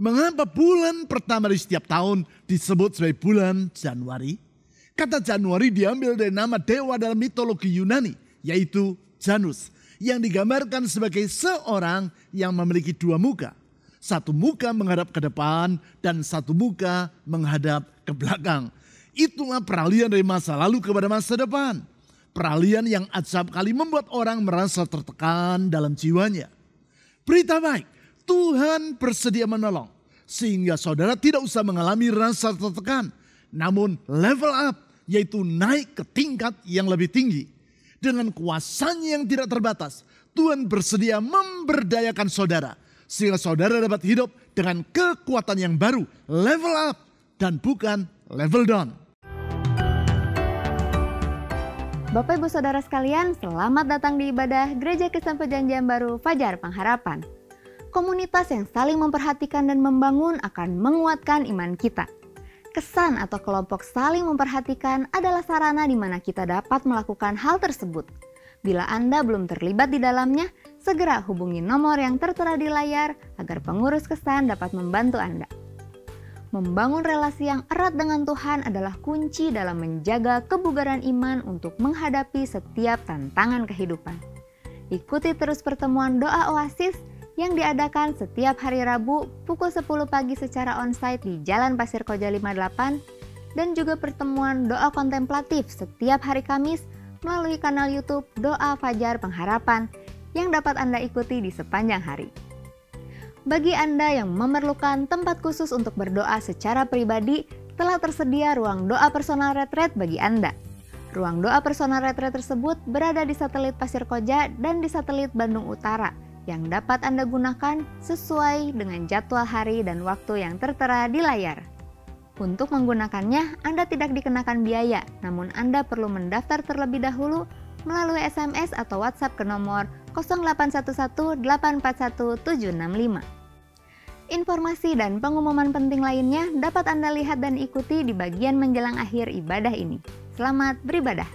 Mengapa bulan pertama di setiap tahun disebut sebagai bulan Januari? Kata Januari diambil dari nama dewa dalam mitologi Yunani, yaitu Janus, yang digambarkan sebagai seorang yang memiliki dua muka. Satu muka menghadap ke depan dan satu muka menghadap ke belakang. Itulah peralihan dari masa lalu kepada masa depan. Peralihan yang acap kali membuat orang merasa tertekan dalam jiwanya. Berita baik, Tuhan bersedia menolong sehingga saudara tidak usah mengalami rasa tertekan. Namun level up, yaitu naik ke tingkat yang lebih tinggi. Dengan kuasanya yang tidak terbatas, Tuhan bersedia memberdayakan saudara. Sehingga saudara dapat hidup dengan kekuatan yang baru, level up dan bukan level down. Bapak Ibu Saudara sekalian, selamat datang di ibadah Gereja Kristen Perjanjian Baru Fajar Pengharapan. Komunitas yang saling memperhatikan dan membangun akan menguatkan iman kita. Kesan atau kelompok saling memperhatikan adalah sarana di mana kita dapat melakukan hal tersebut. Bila Anda belum terlibat di dalamnya, segera hubungi nomor yang tertera di layar agar pengurus kesan dapat membantu Anda. Membangun relasi yang erat dengan Tuhan adalah kunci dalam menjaga kebugaran iman untuk menghadapi setiap tantangan kehidupan. Ikuti terus pertemuan doa Oasis yang diadakan setiap hari Rabu pukul 10 pagi secara onsite di Jalan Pasir Koja 58 dan juga pertemuan doa kontemplatif setiap hari Kamis melalui kanal YouTube Doa Fajar Pengharapan yang dapat Anda ikuti di sepanjang hari. Bagi Anda yang memerlukan tempat khusus untuk berdoa secara pribadi, telah tersedia ruang doa personal retreat bagi Anda. Ruang doa personal retreat tersebut berada di satelit Pasir Koja dan di satelit Bandung Utara, yang dapat Anda gunakan sesuai dengan jadwal hari dan waktu yang tertera di layar. Untuk menggunakannya, Anda tidak dikenakan biaya, namun Anda perlu mendaftar terlebih dahulu melalui SMS atau WhatsApp ke nomor 0811841765. Informasi dan pengumuman penting lainnya dapat Anda lihat dan ikuti di bagian menjelang akhir ibadah ini. Selamat beribadah!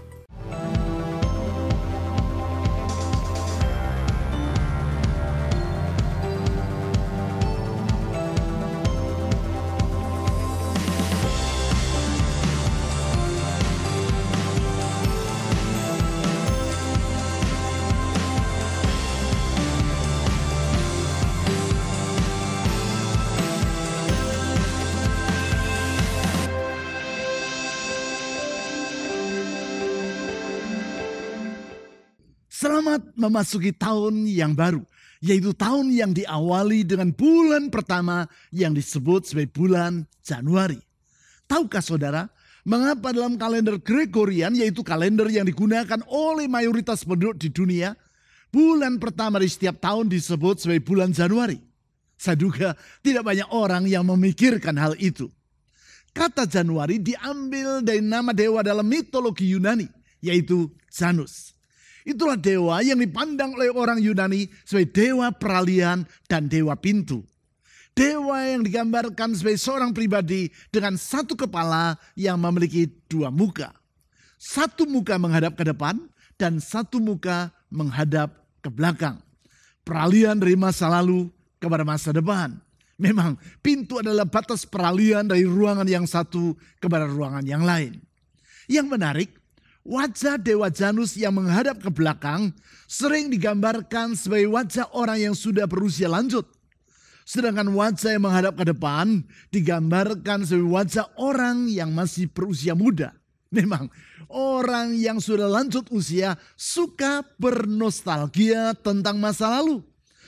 Selamat memasuki tahun yang baru, yaitu tahun yang diawali dengan bulan pertama yang disebut sebagai bulan Januari. Tahukah saudara, mengapa dalam kalender Gregorian, yaitu kalender yang digunakan oleh mayoritas penduduk di dunia, bulan pertama di setiap tahun disebut sebagai bulan Januari? Saya duga tidak banyak orang yang memikirkan hal itu. Kata Januari diambil dari nama dewa dalam mitologi Yunani, yaitu Janus. Itulah dewa yang dipandang oleh orang Yunani sebagai dewa peralihan dan dewa pintu. Dewa yang digambarkan sebagai seorang pribadi dengan satu kepala yang memiliki dua muka. Satu muka menghadap ke depan dan satu muka menghadap ke belakang. Peralihan dari masa lalu kepada masa depan. Memang pintu adalah batas peralihan dari ruangan yang satu kepada ruangan yang lain. Yang menarik, wajah Dewa Janus yang menghadap ke belakang sering digambarkan sebagai wajah orang yang sudah berusia lanjut. Sedangkan wajah yang menghadap ke depan digambarkan sebagai wajah orang yang masih berusia muda. Memang orang yang sudah lanjut usia suka bernostalgia tentang masa lalu.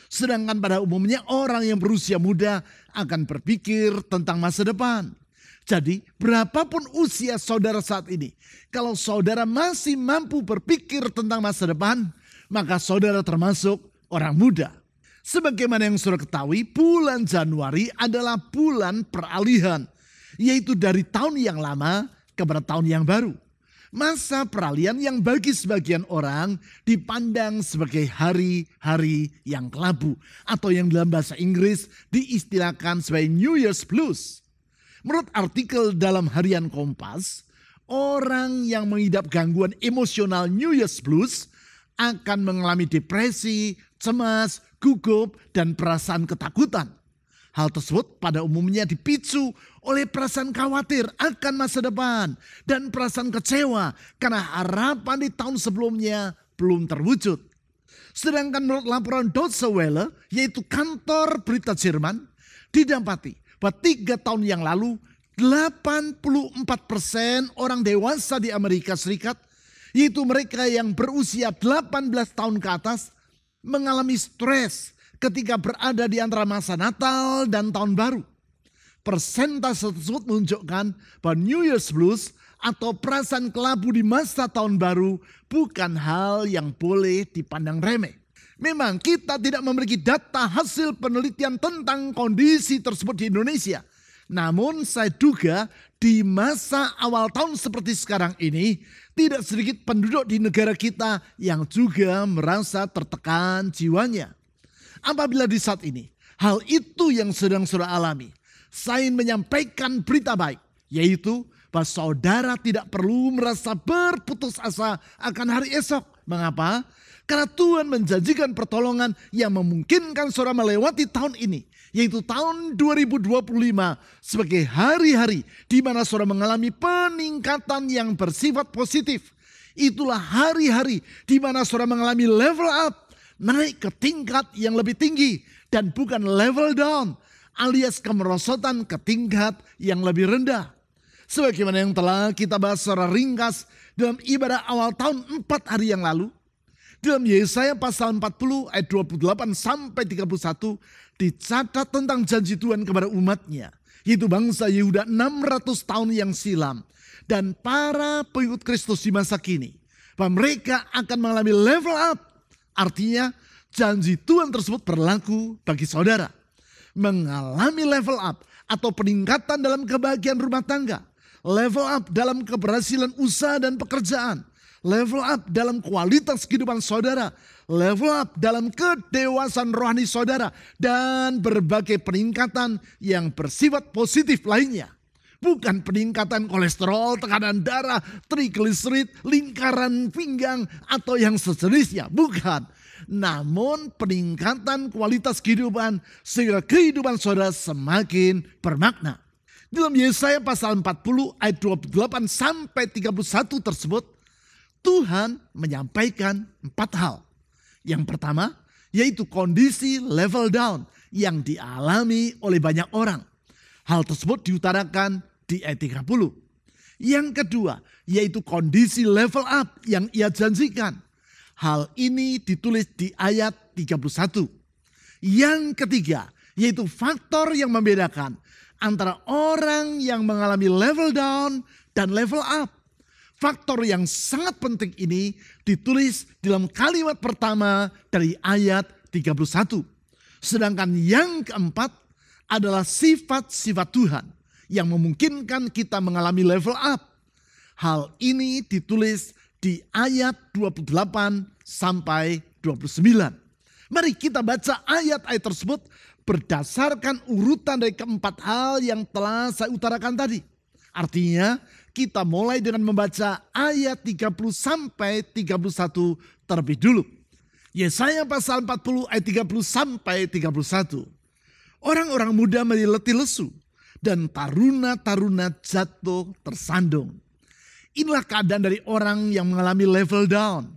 Sedangkan pada umumnya orang yang berusia muda akan berpikir tentang masa depan. Jadi berapapun usia saudara saat ini, kalau saudara masih mampu berpikir tentang masa depan, maka saudara termasuk orang muda. Sebagaimana yang saudara ketahui, bulan Januari adalah bulan peralihan, yaitu dari tahun yang lama kepada tahun yang baru. Masa peralihan yang bagi sebagian orang dipandang sebagai hari-hari yang kelabu, atau yang dalam bahasa Inggris diistilahkan sebagai New Year's Blues. Menurut artikel dalam harian Kompas, orang yang mengidap gangguan emosional New Year's Blues akan mengalami depresi, cemas, gugup, dan perasaan ketakutan. Hal tersebut pada umumnya dipicu oleh perasaan khawatir akan masa depan dan perasaan kecewa karena harapan di tahun sebelumnya belum terwujud. Sedangkan menurut laporan Deutsche Welle, yaitu kantor berita Jerman, didapati bahwa 3 tahun yang lalu 84% orang dewasa di Amerika Serikat, yaitu mereka yang berusia 18 tahun ke atas, mengalami stres ketika berada di antara masa Natal dan Tahun Baru. Persentase tersebut menunjukkan bahwa New Year's Blues atau perasaan kelabu di masa Tahun Baru bukan hal yang boleh dipandang remeh. Memang kita tidak memiliki data hasil penelitian tentang kondisi tersebut di Indonesia. Namun saya duga di masa awal tahun seperti sekarang ini, tidak sedikit penduduk di negara kita yang juga merasa tertekan jiwanya. Apabila di saat ini, hal itu yang sedang saudara alami, saya ingin menyampaikan berita baik, yaitu bahwa saudara tidak perlu merasa berputus asa akan hari esok. Mengapa? Karena Tuhan menjanjikan pertolongan yang memungkinkan saudara melewati tahun ini, yaitu tahun 2025 sebagai hari-hari di mana saudara mengalami peningkatan yang bersifat positif. Itulah hari-hari di mana saudara mengalami level up, naik ke tingkat yang lebih tinggi dan bukan level down alias kemerosotan ke tingkat yang lebih rendah. Sebagaimana yang telah kita bahas secara ringkas dalam ibadah awal tahun 4 hari yang lalu. Dalam Yesaya pasal 40 ayat 28 sampai 31 dicatat tentang janji Tuhan kepada umatnya, yaitu bangsa Yehuda 600 tahun yang silam dan para pengikut Kristus di masa kini, bahwa mereka akan mengalami level up. Artinya janji Tuhan tersebut berlaku bagi saudara. Mengalami level up atau peningkatan dalam kebahagiaan rumah tangga, level up dalam keberhasilan usaha dan pekerjaan, level up dalam kualitas kehidupan saudara, level up dalam kedewasaan rohani saudara, dan berbagai peningkatan yang bersifat positif lainnya. Bukan peningkatan kolesterol, tekanan darah, trigliserid, lingkaran pinggang, atau yang sejenisnya. Bukan. Namun peningkatan kualitas kehidupan sehingga kehidupan saudara semakin bermakna. Dalam Yesaya pasal 40 ayat 28 sampai 31 tersebut, Tuhan menyampaikan 4 hal. Yang pertama, yaitu kondisi level down yang dialami oleh banyak orang. Hal tersebut diutarakan di ayat 30. Yang kedua, yaitu kondisi level up yang ia janjikan. Hal ini ditulis di ayat 31. Yang ketiga, yaitu faktor yang membedakan antara orang yang mengalami level down dan level up. Faktor yang sangat penting ini ditulis dalam kalimat pertama dari ayat 31. Sedangkan yang keempat adalah sifat-sifat Tuhan yang memungkinkan kita mengalami level up. Hal ini ditulis di ayat 28 sampai 29. Mari kita baca ayat-ayat tersebut berdasarkan urutan dari keempat hal yang telah saya utarakan tadi. Artinya kita mulai dengan membaca ayat 30 sampai 31 terlebih dulu. Yesaya pasal 40 ayat 30 sampai 31. Orang-orang muda menjadi letih lesu dan taruna-taruna jatuh tersandung. Inilah keadaan dari orang yang mengalami level down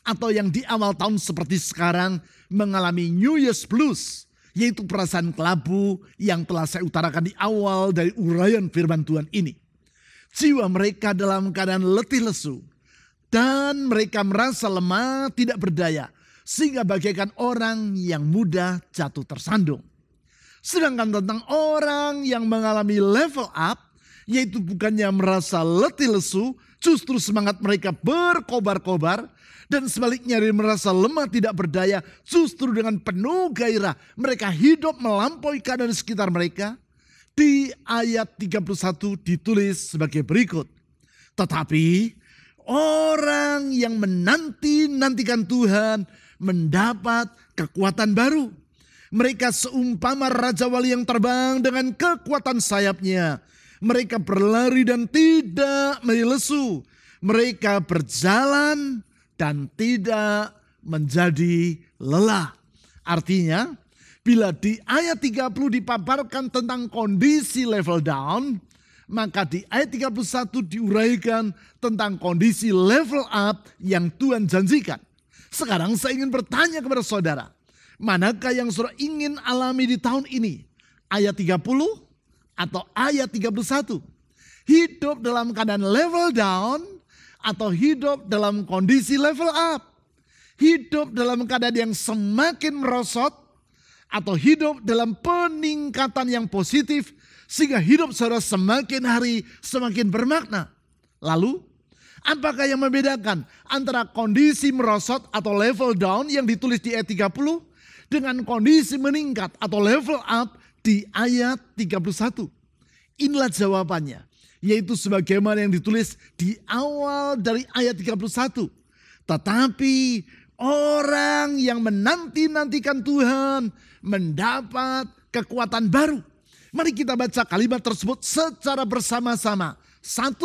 atau yang di awal tahun seperti sekarang mengalami New Year's Blues, yaitu perasaan kelabu yang telah saya utarakan di awal dari uraian firman Tuhan ini. Jiwa mereka dalam keadaan letih lesu dan mereka merasa lemah, tidak berdaya, sehingga bagaikan orang yang mudah jatuh tersandung. Sedangkan tentang orang yang mengalami level up, yaitu bukannya merasa letih lesu, justru semangat mereka berkobar-kobar, dan sebaliknya dari merasa lemah tidak berdaya, justru dengan penuh gairah mereka hidup melampaui keadaan sekitar mereka. Di ayat 31 ditulis sebagai berikut. Tetapi orang yang menanti-nantikan Tuhan mendapat kekuatan baru. Mereka seumpama Raja Wali yang terbang dengan kekuatan sayapnya. Mereka berlari dan tidak lesu. Mereka berjalan dan tidak menjadi lelah. Artinya Bila di ayat 30 dipaparkan tentang kondisi level down, maka di ayat 31 diuraikan tentang kondisi level up yang Tuhan janjikan. Sekarang saya ingin bertanya kepada saudara, manakah yang saudara ingin alami di tahun ini? Ayat 30 atau ayat 31? Hidup dalam keadaan level down atau hidup dalam kondisi level up? Hidup dalam keadaan yang semakin merosot atau hidup dalam peningkatan yang positif sehingga hidup saudara semakin hari semakin bermakna. Lalu, apakah yang membedakan antara kondisi merosot atau level down yang ditulis di ayat 30 dengan kondisi meningkat atau level up di ayat 31? Inilah jawabannya, yaitu sebagaimana yang ditulis di awal dari ayat 31. Tetapi orang yang menanti-nantikan Tuhan mendapat kekuatan baru. Mari kita baca kalimat tersebut secara bersama-sama. 1,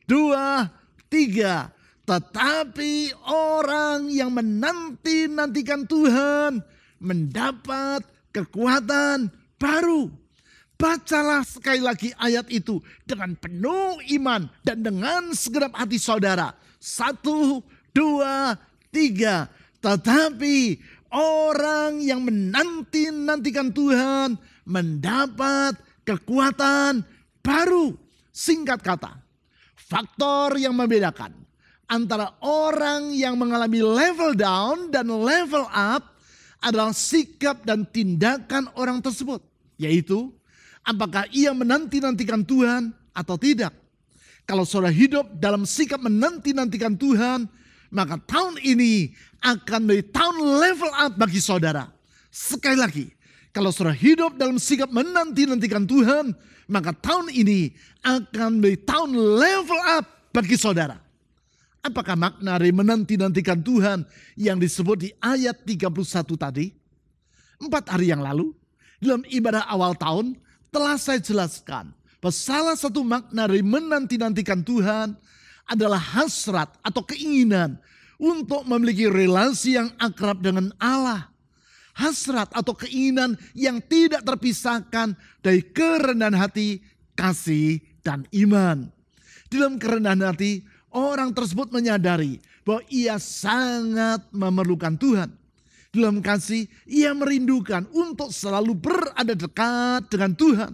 2, 3. Tetapi orang yang menanti-nantikan Tuhan mendapat kekuatan baru. Bacalah sekali lagi ayat itu dengan penuh iman dan dengan segenap hati saudara. 1, 2, 3. Tetapi orang yang menanti-nantikan Tuhan mendapat kekuatan baru. Singkat kata, faktor yang membedakan antara orang yang mengalami level down dan level up adalah sikap dan tindakan orang tersebut. Yaitu, apakah ia menanti-nantikan Tuhan atau tidak. Kalau saudara hidup dalam sikap menanti-nantikan Tuhan, maka tahun ini akan menjadi tahun level up bagi saudara. Sekali lagi, kalau saudara hidup dalam sikap menanti-nantikan Tuhan, maka tahun ini akan menjadi tahun level up bagi saudara. Apakah makna dari menanti-nantikan Tuhan yang disebut di ayat 31 tadi? 4 hari yang lalu, dalam ibadah awal tahun, telah saya jelaskan bahwa salah satu makna dari menanti-nantikan Tuhan adalah hasrat atau keinginan untuk memiliki relasi yang akrab dengan Allah. Hasrat atau keinginan yang tidak terpisahkan dari kerendahan hati, kasih, dan iman. Di dalam kerendahan hati, orang tersebut menyadari bahwa ia sangat memerlukan Tuhan. Di dalam kasih, ia merindukan untuk selalu berada dekat dengan Tuhan.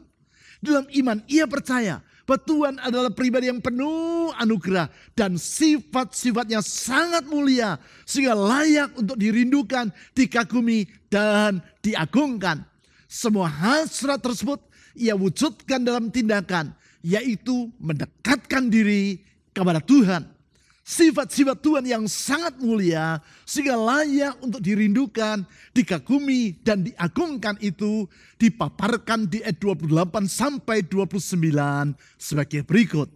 Di dalam iman, ia percaya bahwa Tuhan adalah pribadi yang penuh anugerah dan sifat-sifatnya sangat mulia sehingga layak untuk dirindukan, dikagumi, dan diagungkan. Semua hasrat tersebut ia wujudkan dalam tindakan, yaitu mendekatkan diri kepada Tuhan. Sifat-sifat Tuhan yang sangat mulia sehingga layak untuk dirindukan, dikagumi, dan diagungkan itu dipaparkan di ayat 28 sampai 29 sebagai berikut.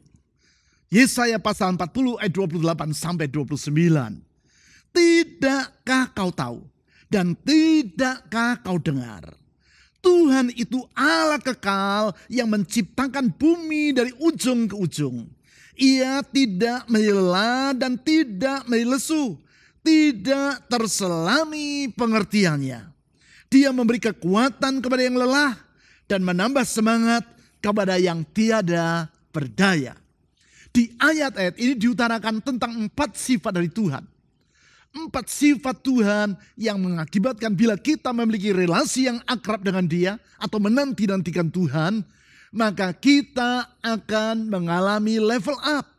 Yesaya pasal 40 ayat 28 sampai 29. Tidakkah kau tahu dan tidakkah kau dengar? Tuhan itu Allah kekal yang menciptakan bumi dari ujung ke ujung. Ia tidak lelah dan tidak lesu, tidak terselami pengertiannya. Dia memberi kekuatan kepada yang lelah dan menambah semangat kepada yang tiada berdaya. Di ayat-ayat ini diutarakan tentang 4 sifat dari Tuhan. 4 sifat Tuhan yang mengakibatkan bila kita memiliki relasi yang akrab dengan Dia atau menanti-nantikan Tuhan, maka kita akan mengalami level up.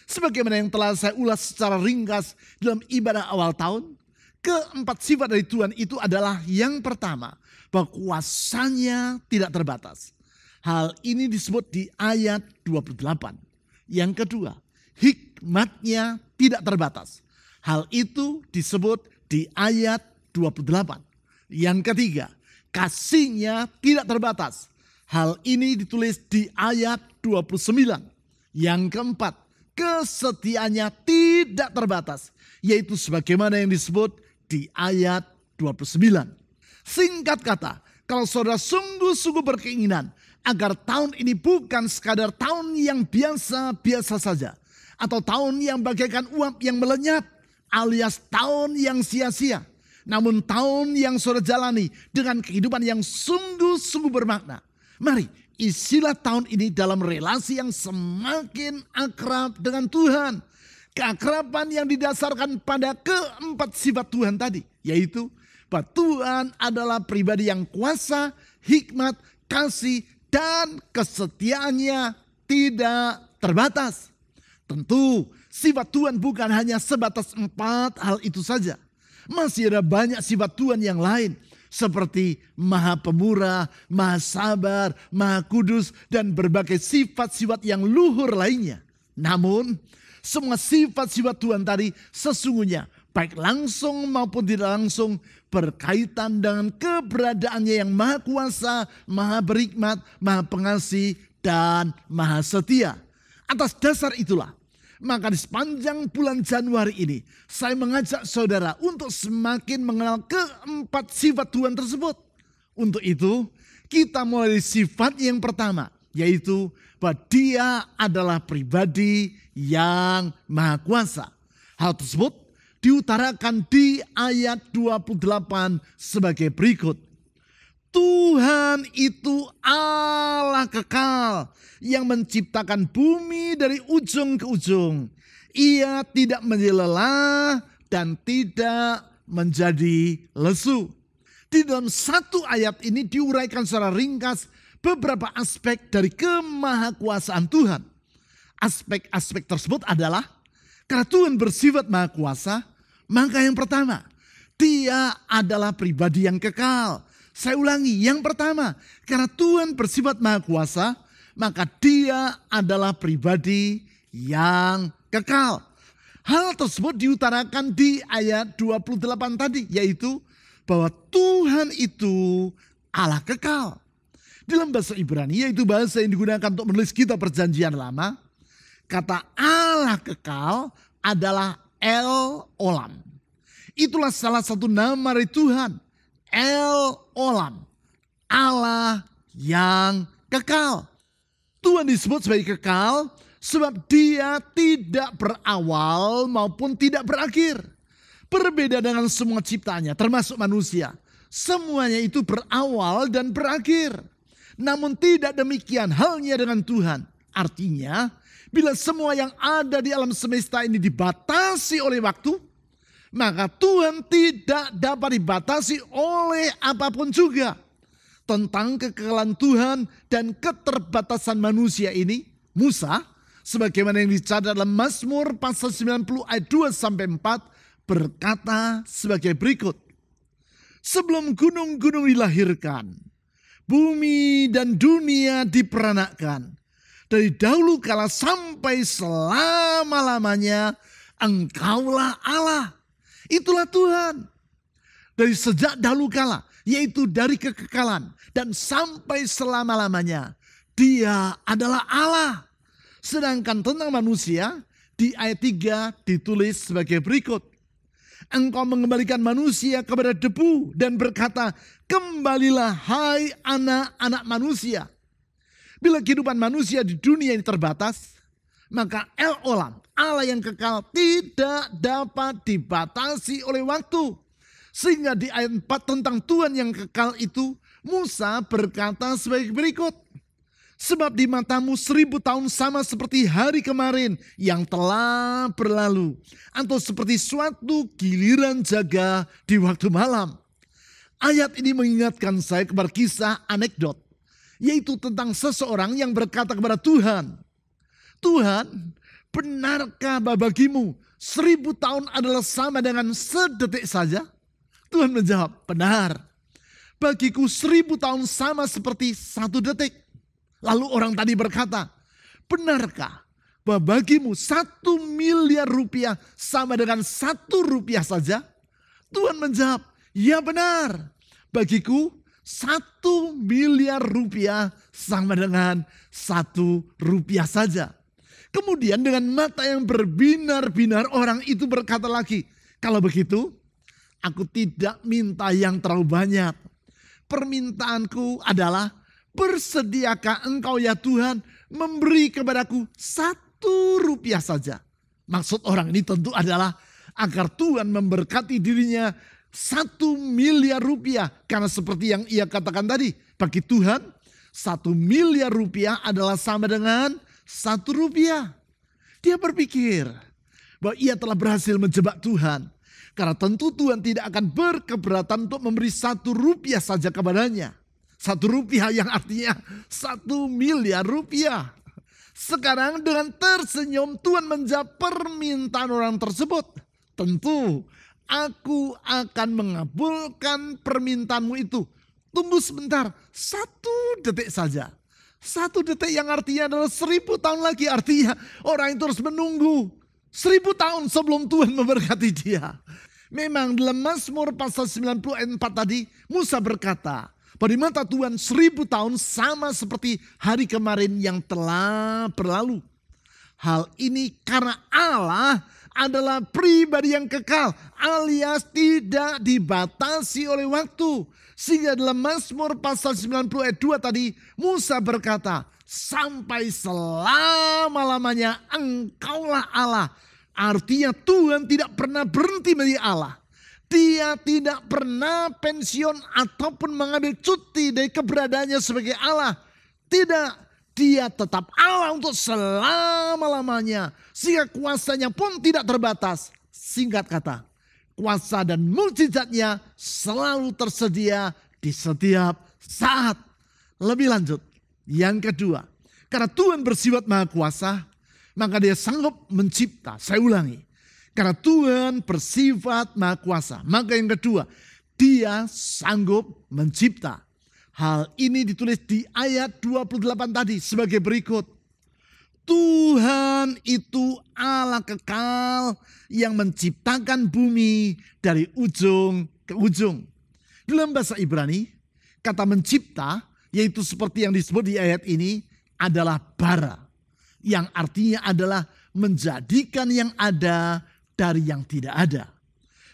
Sebagaimana yang telah saya ulas secara ringkas dalam ibadah awal tahun, ke-4 sifat dari Tuhan itu adalah yang pertama, bahwa kuasanya tidak terbatas. Hal ini disebut di ayat 28. Yang kedua, hikmatnya tidak terbatas. Hal itu disebut di ayat 28. Yang ketiga, kasihnya tidak terbatas. Hal ini ditulis di ayat 29. Yang keempat, kesetiaannya tidak terbatas. Yaitu sebagaimana yang disebut di ayat 29. Singkat kata, kalau saudara sungguh-sungguh berkeinginan agar tahun ini bukan sekadar tahun yang biasa-biasa saja. Atau tahun yang bagaikan uap yang melenyap alias tahun yang sia-sia. namun tahun yang saudara jalani dengan kehidupan yang sungguh-sungguh bermakna. Mari isilah tahun ini dalam relasi yang semakin akrab dengan Tuhan. Keakraban yang didasarkan pada keempat sifat Tuhan tadi, yaitu bahwa Tuhan adalah pribadi yang kuasa, hikmat, kasih, dan kesetiaannya tidak terbatas. Tentu sifat Tuhan bukan hanya sebatas 4 hal itu saja. Masih ada banyak sifat Tuhan yang lain, seperti Maha Pemurah, Maha Sabar, Maha Kudus, dan berbagai sifat-sifat yang luhur lainnya. Namun semua sifat-sifat Tuhan tadi sesungguhnya baik langsung maupun tidak langsung berkaitan dengan keberadaannya yang maha kuasa, maha berhikmat, maha pengasih, dan maha setia. Atas dasar itulah, maka di sepanjang bulan Januari ini, saya mengajak saudara untuk semakin mengenal keempat sifat Tuhan tersebut. Untuk itu, kita mulai dari sifat yang pertama, yaitu bahwa Dia adalah pribadi yang maha kuasa. Hal tersebut diutarakan di ayat 28 sebagai berikut. Tuhan itu Allah kekal yang menciptakan bumi dari ujung ke ujung. Ia tidak menjadi lelah dan tidak menjadi lesu. Di dalam satu ayat ini diuraikan secara ringkas beberapa aspek dari kemahakuasaan Tuhan. Aspek-aspek tersebut adalah karena Tuhan bersifat maha kuasa, maka yang pertama, Dia adalah pribadi yang kekal. Saya ulangi, yang pertama, karena Tuhan bersifat maha kuasa, maka Dia adalah pribadi yang kekal. Hal tersebut diutarakan di ayat 28 tadi, yaitu bahwa Tuhan itu Allah kekal. Dalam bahasa Ibrani, yaitu bahasa yang digunakan untuk menulis kitab Perjanjian Lama, kata Allah kekal adalah El Olam. Itulah salah satu nama dari Tuhan. El Olam. Allah yang kekal. Tuhan disebut sebagai kekal sebab Dia tidak berawal maupun tidak berakhir. Berbeda dengan semua ciptaannya termasuk manusia. Semuanya itu berawal dan berakhir. Namun tidak demikian halnya dengan Tuhan. Artinya, bila semua yang ada di alam semesta ini dibatasi oleh waktu, maka Tuhan tidak dapat dibatasi oleh apapun juga. Tentang kekekalan Tuhan dan keterbatasan manusia ini, Musa, sebagaimana yang dicatat dalam Mazmur pasal 90 ayat 2-4, berkata sebagai berikut. Sebelum gunung-gunung dilahirkan, bumi dan dunia diperanakkan, dari dahulu kala sampai selama-lamanya, Engkaulah Allah. Itulah Tuhan. Dari sejak dahulu kala, yaitu dari kekekalan dan sampai selama-lamanya, Dia adalah Allah. Sedangkan tentang manusia, di ayat 3 ditulis sebagai berikut. Engkau mengembalikan manusia kepada debu dan berkata, kembalilah hai anak-anak manusia. Bila kehidupan manusia di dunia ini terbatas, maka El Olam, Allah yang kekal, tidak dapat dibatasi oleh waktu. Sehingga di ayat 4 tentang Tuhan yang kekal itu, Musa berkata sebagai berikut. Sebab di matamu 1000 tahun sama seperti hari kemarin yang telah berlalu. Atau seperti suatu giliran jaga di waktu malam. Ayat ini mengingatkan saya kepada kisah anekdot. Yaitu tentang seseorang yang berkata kepada Tuhan. Tuhan, benarkah bagimu 1000 tahun adalah sama dengan sedetik saja? Tuhan menjawab, benar. Bagiku 1000 tahun sama seperti 1 detik. Lalu orang tadi berkata, benarkah bahwa bagimu 1 miliar rupiah sama dengan 1 rupiah saja? Tuhan menjawab, ya benar. Bagiku 1 miliar rupiah sama dengan 1 rupiah saja. Kemudian dengan mata yang berbinar-binar orang itu berkata lagi, kalau begitu aku tidak minta yang terlalu banyak. Permintaanku adalah, bersediakah engkau ya Tuhan memberi kepadaku 1 rupiah saja. Maksud orang ini tentu adalah agar Tuhan memberkati dirinya 1 miliar rupiah. Karena seperti yang ia katakan tadi, bagi Tuhan 1 miliar rupiah adalah sama dengan 1 rupiah. Dia berpikir bahwa ia telah berhasil menjebak Tuhan. Karena tentu Tuhan tidak akan berkeberatan untuk memberi 1 rupiah saja kepadanya. 1 rupiah yang artinya 1 miliar rupiah. Sekarang dengan tersenyum Tuhan menjawab permintaan orang tersebut. Tentu aku akan mengabulkan permintaanmu itu. Tunggu sebentar, 1 detik saja. 1 detik yang artinya adalah 1000 tahun lagi. Artinya orang itu harus menunggu 1000 tahun sebelum Tuhan memberkati dia. Memang dalam Mazmur pasal 94 tadi Musa berkata, pada mata Tuhan 1000 tahun sama seperti hari kemarin yang telah berlalu. Hal ini karena Allah adalah pribadi yang kekal alias tidak dibatasi oleh waktu. Sehingga dalam Mazmur pasal 90 ayat 2 tadi Musa berkata, sampai selama-lamanya engkaulah Allah. Artinya Tuhan tidak pernah berhenti menjadi Allah. Dia tidak pernah pensiun ataupun mengambil cuti dari keberadaannya sebagai Allah. Tidak, dia tetap Allah untuk selama-lamanya. Sehingga kuasanya pun tidak terbatas. Singkat kata, kuasa dan mukjizatnya selalu tersedia di setiap saat. Lebih lanjut, yang kedua, karena Tuhan bersifat maha kuasa, maka dia sanggup mencipta. Saya ulangi. Karena Tuhan bersifat maha kuasa. Maka yang kedua, dia sanggup mencipta. Hal ini ditulis di ayat 28 tadi sebagai berikut. Tuhan itu Allah kekal yang menciptakan bumi dari ujung ke ujung. Dalam bahasa Ibrani, kata mencipta, yaitu seperti yang disebut di ayat ini, adalah bara. Yang artinya adalah menjadikan yang ada dari yang tidak ada.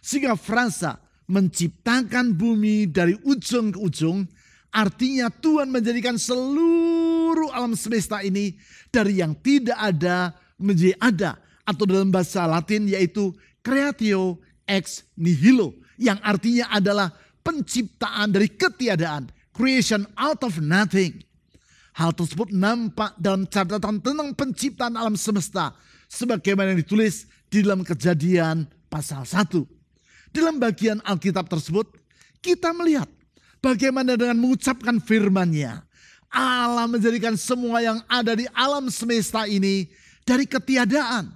Sehingga frasa menciptakan bumi dari ujung ke ujung artinya Tuhan menjadikan seluruh alam semesta ini dari yang tidak ada menjadi ada. Atau dalam bahasa Latin yaitu creatio ex nihilo. Yang artinya adalah penciptaan dari ketiadaan. Creation out of nothing. Hal tersebut nampak dalam catatan tentang penciptaan alam semesta. Sebagaimana yang ditulis di dalam Kejadian pasal 1. Dalam bagian Alkitab tersebut kita melihat bagaimana dengan mengucapkan firman-Nya. Allah menjadikan semua yang ada di alam semesta ini dari ketiadaan.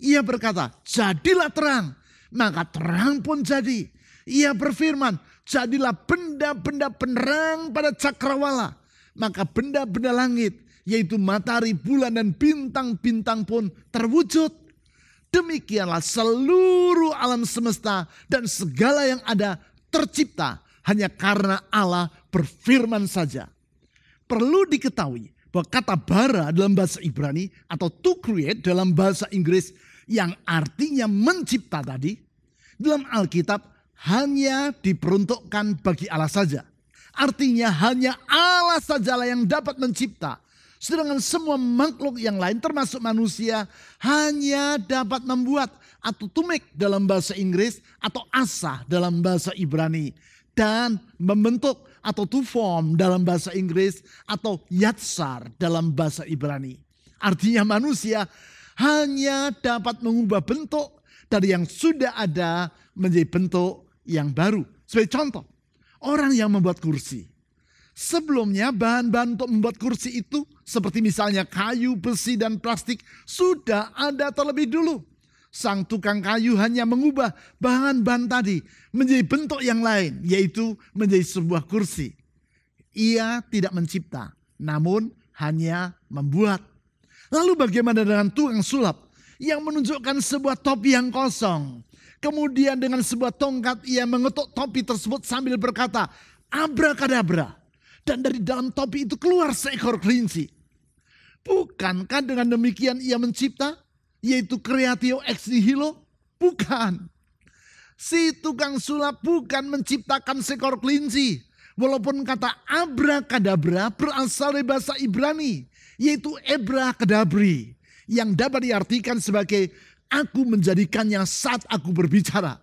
Ia berkata, jadilah terang. Maka terang pun jadi. Ia berfirman, jadilah benda-benda penerang pada cakrawala. Maka benda-benda langit, yaitu matahari, bulan, dan bintang-bintang pun terwujud. Demikianlah seluruh alam semesta dan segala yang ada tercipta hanya karena Allah berfirman saja. Perlu diketahui bahwa kata bara dalam bahasa Ibrani atau to create dalam bahasa Inggris yang artinya mencipta tadi, dalam Alkitab hanya diperuntukkan bagi Allah saja. Artinya hanya Allah sajalah yang dapat mencipta. Sedangkan semua makhluk yang lain termasuk manusia hanya dapat membuat atau to make dalam bahasa Inggris atau asah dalam bahasa Ibrani. Dan membentuk atau to form dalam bahasa Inggris atau yatsar dalam bahasa Ibrani. Artinya manusia hanya dapat mengubah bentuk dari yang sudah ada menjadi bentuk yang baru. Sebagai contoh, orang yang membuat kursi. Sebelumnya bahan-bahan untuk membuat kursi itu seperti misalnya kayu, besi, dan plastik sudah ada terlebih dulu. Sang tukang kayu hanya mengubah bahan-bahan tadi menjadi bentuk yang lain, yaitu menjadi sebuah kursi. Ia tidak mencipta, namun hanya membuat. Lalu bagaimana dengan tukang sulap yang menunjukkan sebuah topi yang kosong? Kemudian dengan sebuah tongkat ia mengetuk topi tersebut sambil berkata, abrakadabra. Dan dari dalam topi itu keluar seekor kelinci. Bukankah dengan demikian ia mencipta? Yaitu creatio ex nihilo? Bukan. Si tukang sulap bukan menciptakan seekor kelinci. Walaupun kata abrakadabra berasal dari bahasa Ibrani. Yaitu ebrakadabri. Yang dapat diartikan sebagai aku menjadikannya saat aku berbicara.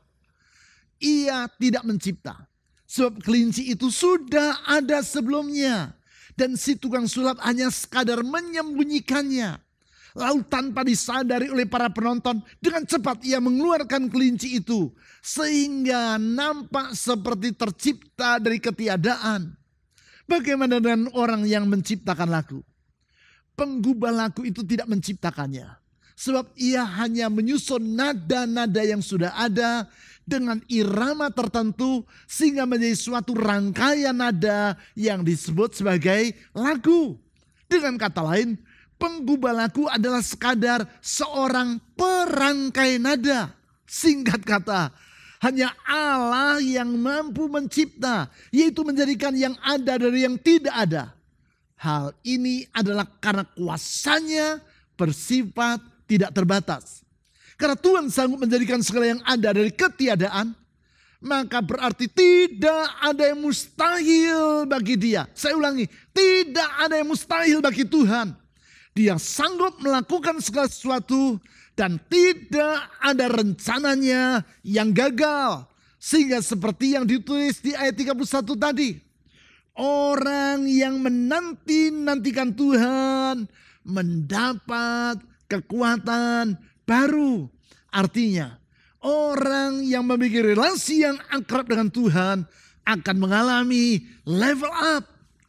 Ia tidak mencipta. Sebab kelinci itu sudah ada sebelumnya. Dan si tukang sulap hanya sekadar menyembunyikannya. Lalu tanpa disadari oleh para penonton, dengan cepat ia mengeluarkan kelinci itu. Sehingga nampak seperti tercipta dari ketiadaan. Bagaimana dengan orang yang menciptakan lagu? Penggubah lagu itu tidak menciptakannya. Sebab ia hanya menyusun nada-nada yang sudah ada dengan irama tertentu sehingga menjadi suatu rangkaian nada yang disebut sebagai lagu. Dengan kata lain, penggubah lagu adalah sekadar seorang perangkai nada. Singkat kata, hanya Allah yang mampu mencipta, yaitu menjadikan yang ada dari yang tidak ada. Hal ini adalah karena kuasanya bersifat tidak terbatas. Karena Tuhan sanggup menjadikan segala yang ada dari ketiadaan, maka berarti tidak ada yang mustahil bagi Dia. Saya ulangi, tidak ada yang mustahil bagi Tuhan. Dia sanggup melakukan segala sesuatu dan tidak ada rencananya yang gagal. Sehingga seperti yang ditulis di ayat 31 tadi, orang yang menanti-nantikan Tuhan mendapat kekuatan baru. Artinya, orang yang memiliki relasi yang akrab dengan Tuhan akan mengalami level up.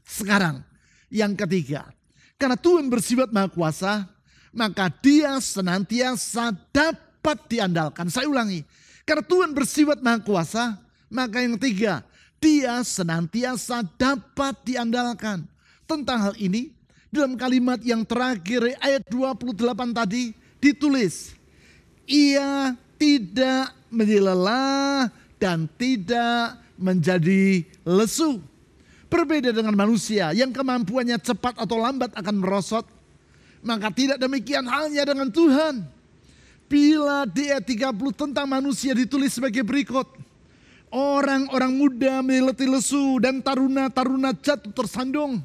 Sekarang, yang ketiga, karena Tuhan bersifat maha kuasa, maka Dia senantiasa dapat diandalkan. Saya ulangi, karena Tuhan bersifat maha kuasa, maka yang ketiga, Dia senantiasa dapat diandalkan. Tentang hal ini, dalam kalimat yang terakhir ayat 28 tadi ditulis, ia tidak menjadi lelah dan tidak menjadi lesu. Berbeda dengan manusia yang kemampuannya cepat atau lambat akan merosot, maka tidak demikian halnya dengan Tuhan. Bila di ayat 30 tentang manusia ditulis sebagai berikut, orang-orang muda menjadi letih lesu dan taruna-taruna jatuh tersandung.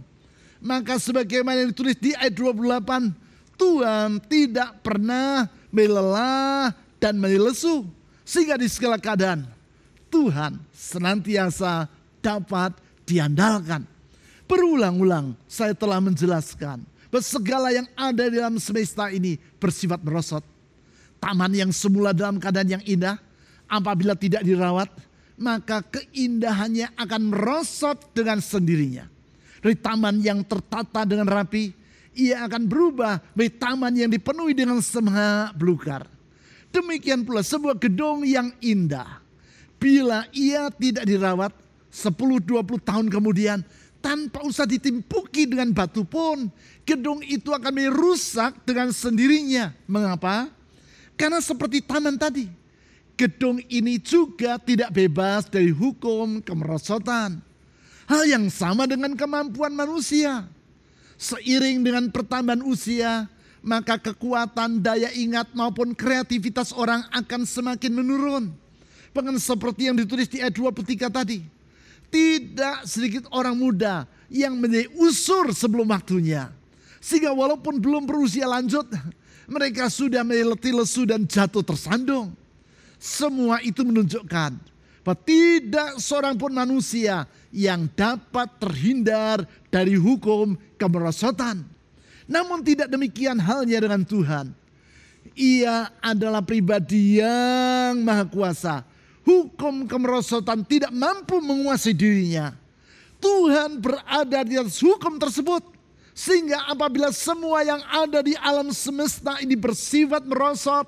Maka sebagaimana yang ditulis di ayat 28, Tuhan tidak pernah lelah dan lesu. Sehingga di segala keadaan Tuhan senantiasa dapat diandalkan. Berulang-ulang saya telah menjelaskan bahwa segala yang ada di dalam semesta ini bersifat merosot. Taman yang semula dalam keadaan yang indah, apabila tidak dirawat, maka keindahannya akan merosot dengan sendirinya. Dari taman yang tertata dengan rapi, ia akan berubah menjadi taman yang dipenuhi dengan semak belukar. Demikian pula sebuah gedung yang indah, bila ia tidak dirawat, 10-20 tahun kemudian, tanpa usah ditimpuki dengan batu pun, gedung itu akan rusak dengan sendirinya. Mengapa? Karena seperti taman tadi, gedung ini juga tidak bebas dari hukum kemerosotan. Hal yang sama dengan kemampuan manusia. Seiring dengan pertambahan usia, maka kekuatan, daya ingat maupun kreativitas orang akan semakin menurun. Bahkan seperti yang ditulis di ayat 23 tadi. Tidak sedikit orang muda yang menjadi usur sebelum waktunya. Sehingga walaupun belum berusia lanjut, mereka sudah menjadi letih lesu dan jatuh tersandung. Semua itu menunjukkan bahwa tidak seorang pun manusia yang dapat terhindar dari hukum kemerosotan. Namun tidak demikian halnya dengan Tuhan. Ia adalah pribadi yang maha kuasa. Hukum kemerosotan tidak mampu menguasai dirinya. Tuhan berada di atas hukum tersebut. Sehingga apabila semua yang ada di alam semesta ini bersifat merosot,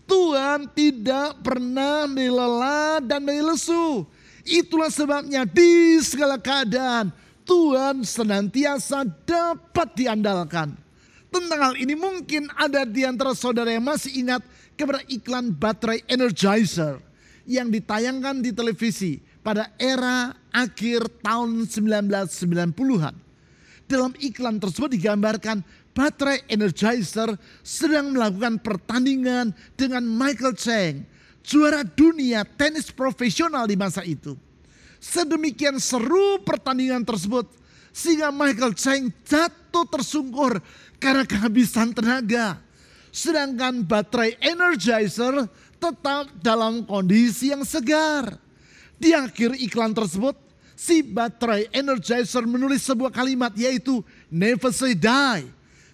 Tuhan tidak pernah lelah dan lesu. Itulah sebabnya di segala keadaan Tuhan senantiasa dapat diandalkan. Tentang hal ini mungkin ada di antara saudara yang masih ingat kepada iklan baterai Energizer yang ditayangkan di televisi pada era akhir tahun 1990-an. Dalam iklan tersebut digambarkan baterai Energizer sedang melakukan pertandingan dengan Michael Chang, juara dunia tenis profesional di masa itu. Sedemikian seru pertandingan tersebut sehingga Michael Chang jatuh tersungkur karena kehabisan tenaga. Sedangkan baterai Energizer tetap dalam kondisi yang segar. Di akhir iklan tersebut, si baterai Energizer menulis sebuah kalimat, yaitu never say die.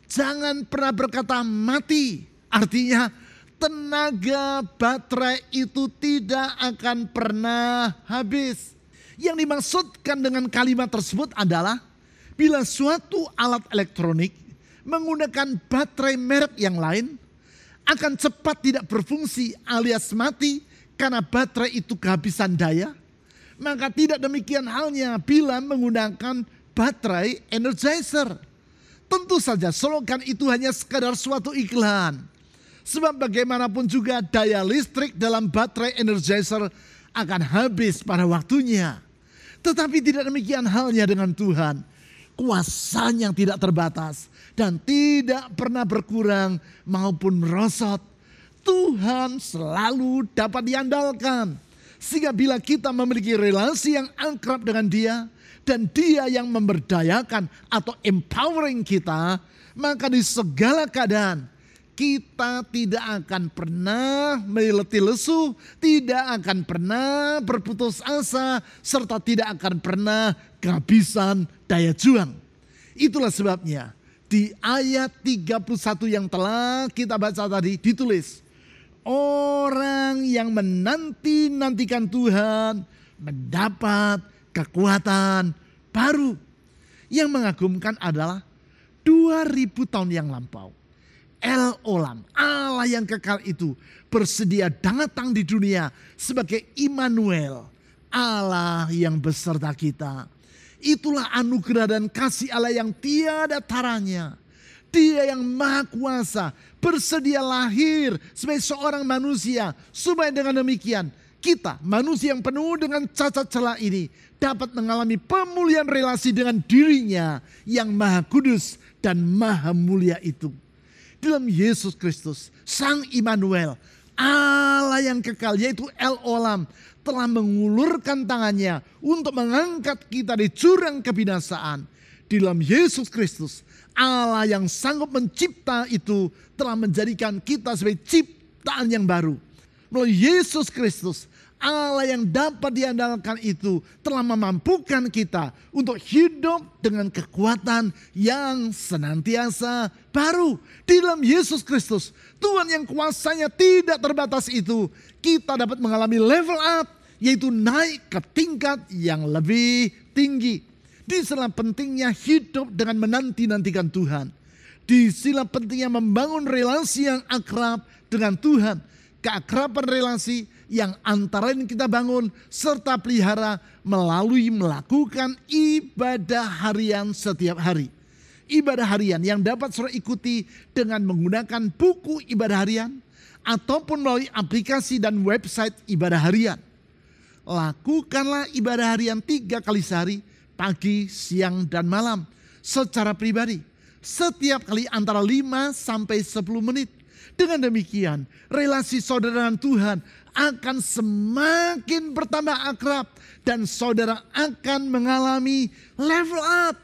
Jangan pernah berkata mati. Artinya tenaga baterai itu tidak akan pernah habis. Yang dimaksudkan dengan kalimat tersebut adalah bila suatu alat elektronik menggunakan baterai merek yang lain akan cepat tidak berfungsi alias mati karena baterai itu kehabisan daya. Maka tidak demikian halnya bila menggunakan baterai Energizer. Tentu saja slogan itu hanya sekadar suatu iklan. Sebab bagaimanapun juga daya listrik dalam baterai Energizer akan habis pada waktunya. Tetapi tidak demikian halnya dengan Tuhan. Kuasanya yang tidak terbatas dan tidak pernah berkurang maupun merosot. Tuhan selalu dapat diandalkan. Sehingga bila kita memiliki relasi yang akrab dengan Dia dan Dia yang memberdayakan atau empowering kita, maka di segala keadaan kita tidak akan pernah letih lesu, tidak akan pernah berputus asa, serta tidak akan pernah kehabisan daya juang. Itulah sebabnya di ayat 31 yang telah kita baca tadi ditulis, orang yang menanti-nantikan Tuhan mendapat kekuatan baru. Yang mengagumkan adalah 2000 tahun yang lampau, El Olam, Allah yang kekal itu bersedia datang di dunia sebagai Immanuel, Allah yang beserta kita. Itulah anugerah dan kasih Allah yang tiada taranya. Dia yang maha kuasa bersedia lahir sebagai seorang manusia supaya dengan demikian kita manusia yang penuh dengan cacat celah ini dapat mengalami pemulihan relasi dengan dirinya yang maha kudus dan maha mulia itu. Dalam Yesus Kristus, Sang Immanuel, Allah yang kekal yaitu El Olam, telah mengulurkan tangannya untuk mengangkat kita dari jurang kebinasaan. Di dalam Yesus Kristus, Allah yang sanggup mencipta itu telah menjadikan kita sebagai ciptaan yang baru. Melalui Yesus Kristus, Allah yang dapat diandalkan itu telah memampukan kita untuk hidup dengan kekuatan yang senantiasa baru. Di dalam Yesus Kristus, Tuhan yang kuasanya tidak terbatas itu, kita dapat mengalami level up, yaitu naik ke tingkat yang lebih tinggi. Di sela pentingnya hidup dengan menanti-nantikan Tuhan. Di sela pentingnya membangun relasi yang akrab dengan Tuhan. Keakraban relasi yang antara lain kita bangun serta pelihara melalui melakukan ibadah harian setiap hari. Ibadah harian yang dapat saudara ikuti dengan menggunakan buku ibadah harian ataupun melalui aplikasi dan website ibadah harian. Lakukanlah ibadah harian 3 kali sehari, pagi, siang, dan malam secara pribadi. Setiap kali antara 5 sampai 10 menit. Dengan demikian, relasi saudara dengan Tuhan akan semakin bertambah akrab dan saudara akan mengalami level up.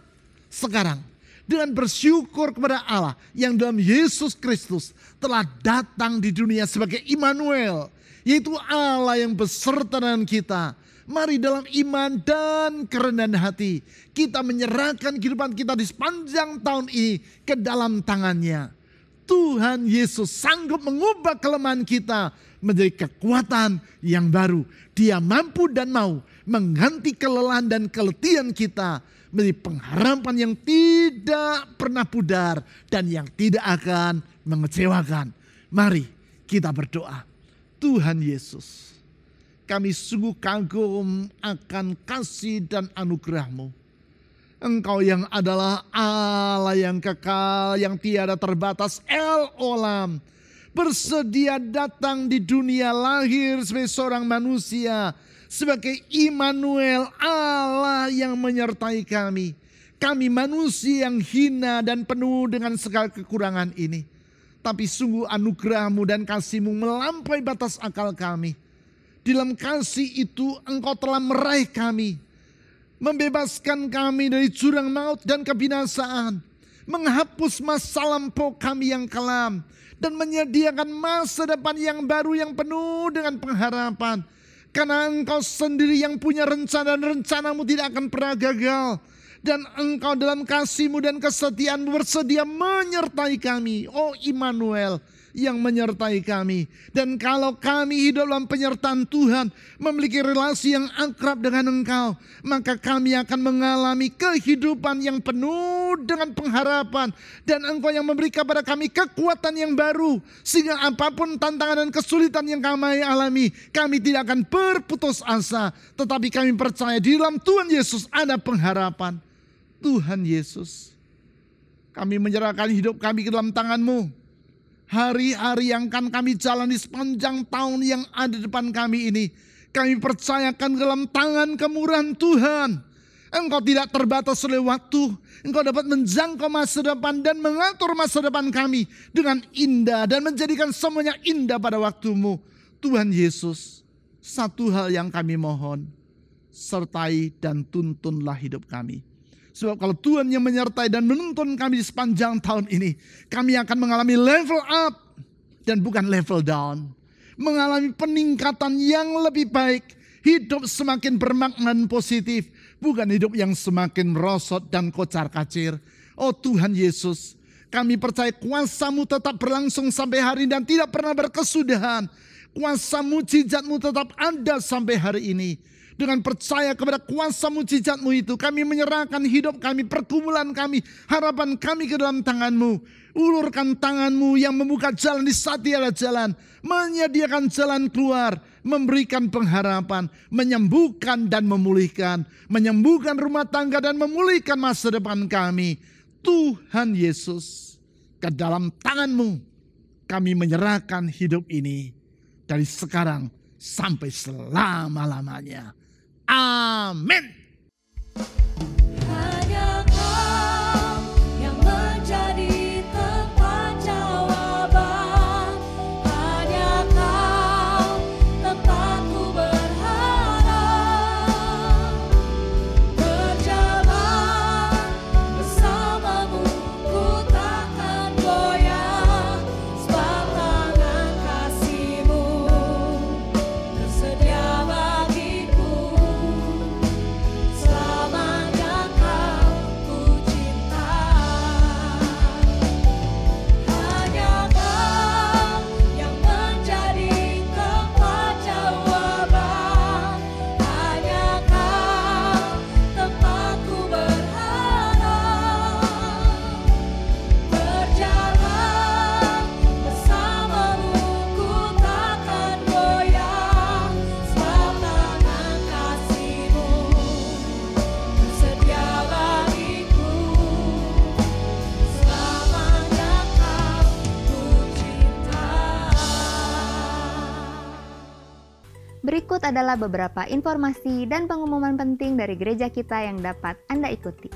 Sekarang, dengan bersyukur kepada Allah yang dalam Yesus Kristus telah datang di dunia sebagai Immanuel, yaitu Allah yang beserta dengan kita. Mari dalam iman dan kerendahan hati kita menyerahkan kehidupan kita di sepanjang tahun ini ke dalam tangannya. Tuhan Yesus sanggup mengubah kelemahan kita menjadi kekuatan yang baru. Dia mampu dan mau mengganti kelelahan dan keletihan kita menjadi pengharapan yang tidak pernah pudar dan yang tidak akan mengecewakan. Mari kita berdoa. Tuhan Yesus, kami sungguh kagum akan kasih dan anugerah-Mu. Engkau yang adalah Allah yang kekal, yang tiada terbatas, El Olam. Bersedia datang di dunia lahir sebagai seorang manusia. Sebagai Immanuel, Allah yang menyertai kami. Kami manusia yang hina dan penuh dengan segala kekurangan ini. Tapi sungguh anugerah-Mu dan kasih-Mu melampaui batas akal kami. Di dalam kasih itu Engkau telah meraih kami. Membebaskan kami dari jurang maut dan kebinasaan. Menghapus masa lampau kami yang kelam. Dan menyediakan masa depan yang baru yang penuh dengan pengharapan. Karena Engkau sendiri yang punya rencana dan rencanamu tidak akan pernah gagal. Dan Engkau dalam kasih-Mu dan kesetiaan-Mu bersedia menyertai kami. Oh Immanuel yang menyertai kami. Dan kalau kami hidup dalam penyertaan Tuhan, memiliki relasi yang akrab dengan Engkau, maka kami akan mengalami kehidupan yang penuh dengan pengharapan. Dan Engkau yang memberi kepada kami kekuatan yang baru, sehingga apapun tantangan dan kesulitan yang kami alami, kami tidak akan berputus asa. Tetapi kami percaya di dalam Tuhan Yesus ada pengharapan. Tuhan Yesus, kami menyerahkan hidup kami ke dalam tangan-Mu. Hari-hari yang akan kami jalani sepanjang tahun yang ada di depan kami ini, kami percayakan ke dalam tangan kemurahan Tuhan. Engkau tidak terbatas oleh waktu. Engkau dapat menjangkau masa depan dan mengatur masa depan kami dengan indah dan menjadikan semuanya indah pada waktu-Mu. Tuhan Yesus, satu hal yang kami mohon, sertai dan tuntunlah hidup kami. Sebab kalau Tuhan yang menyertai dan menuntun kami di sepanjang tahun ini, kami akan mengalami level up dan bukan level down. Mengalami peningkatan yang lebih baik. Hidup semakin bermakna dan positif. Bukan hidup yang semakin merosot dan kocar-kacir. Oh Tuhan Yesus, kami percaya kuasa-Mu tetap berlangsung sampai hari ini dan tidak pernah berkesudahan. Kuasa mujizat-Mu tetap ada sampai hari ini. Dengan percaya kepada kuasa mujizat-Mu itu, kami menyerahkan hidup kami, pergumulan kami, harapan kami ke dalam tangan-Mu. Ulurkan tangan-Mu yang membuka jalan di saat tiada jalan, menyediakan jalan keluar, memberikan pengharapan, menyembuhkan dan memulihkan, menyembuhkan rumah tangga dan memulihkan masa depan kami. Tuhan Yesus, ke dalam tangan-Mu kami menyerahkan hidup ini dari sekarang sampai selama-lamanya. Amin. Hanya Kau yang menjadi tempat jawaban. Hanya Kau tempatku berharap. Berjalan bersama-Mu ku takkan goyah. Sebab tangan kasih-Mu tersedia bagiku. Selamanya Kau ku cinta. Hanya Kau yang menjadi tempat jawaban. Hanya Kau tempatku berharap. Berjalan bersama-Mu ku takkan goyah. Sebab tangan kasih-Mu tersedia bagiku. Selamanya Kau ku cinta. Berikut adalah beberapa informasi dan pengumuman penting dari gereja kita yang dapat Anda ikuti.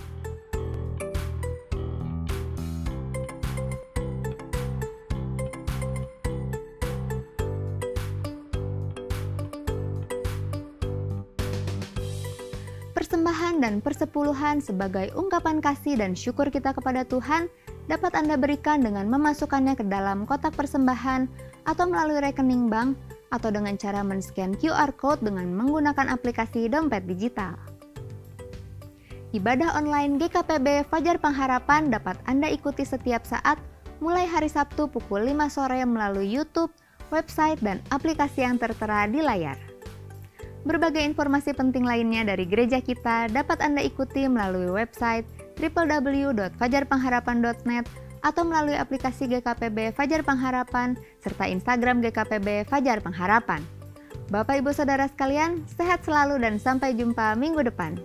Persembahan dan persepuluhan sebagai ungkapan kasih dan syukur kita kepada Tuhan dapat Anda berikan dengan memasukkannya ke dalam kotak persembahan atau melalui rekening bank atau dengan cara men-scan QR Code dengan menggunakan aplikasi dompet digital. Ibadah online GKPB Fajar Pengharapan dapat Anda ikuti setiap saat mulai hari Sabtu pukul 5 sore melalui YouTube, website, dan aplikasi yang tertera di layar. Berbagai informasi penting lainnya dari gereja kita dapat Anda ikuti melalui website www.fajarpengharapan.net atau melalui aplikasi GKPB Fajar Pengharapan serta Instagram GKPB Fajar Pengharapan. Bapak Ibu Saudara sekalian, sehat selalu dan sampai jumpa minggu depan.